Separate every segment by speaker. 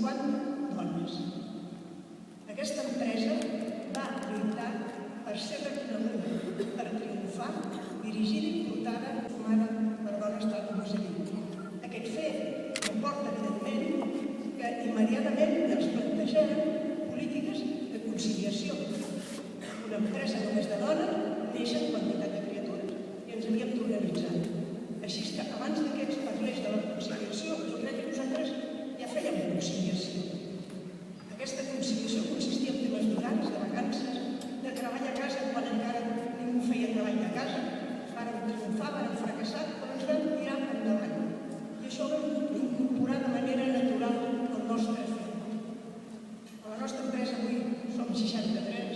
Speaker 1: 50 dones. Aquesta empresa va lluitar per ser reconeguda, per triomfar, dirigida i portada per dones tal com us he dit. Aquest fet comporta, evidentment, que immediatament ens plantegem polítiques de conciliació. Una empresa només de dones neixen quantitat de criatures i ens havíem d'organitzar. Així que abans que ens parlés de la conciliació, jo crec que nosaltres ja fèiem conciliació. Aquesta conciliació consistia en temes d'horaris, de vacances, de treball a casa quan encara ningú feia treball de casa. Vàrem triomfar, vàrem fracassar, però ens vam tirar endavant. I això ho vam incorporar de manera natural al nostre fet. A la nostra empresa avui som 63,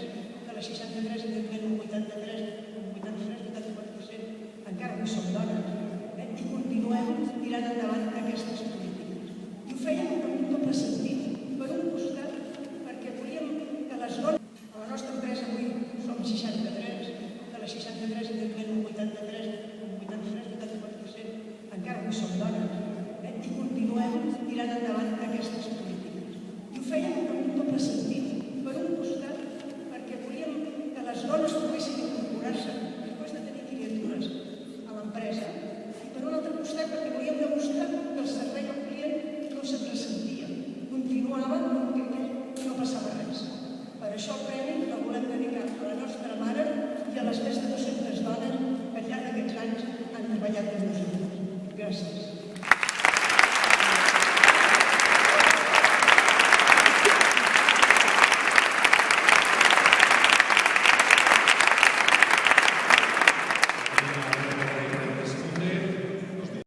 Speaker 1: de les 63 evidentment un 83% encara avui som dones, i continuem tirant endavant aquestes polítiques. I ho fèiem amb un doble sentit. Per un costat, perquè volíem que les dones... A la nostra empresa avui som 63, de les 63 evidentment un 83% encara avui som dones, i continuem tirant endavant aquestes polítiques. I ho fèiem amb un doble sentit. Per un costat, perquè volíem que les dones poguessin incorporar-se després de tenir criatures a l'empresa, i per un altre costat, perquè volíem demostrar que el servei al client no se'n ressentia, continuava i no passava res. Per això el premi el volem dedicar a la nostra mare i a les més de 200 dones que al llarg d'aquests anys han treballat amb nosaltres. Gràcies.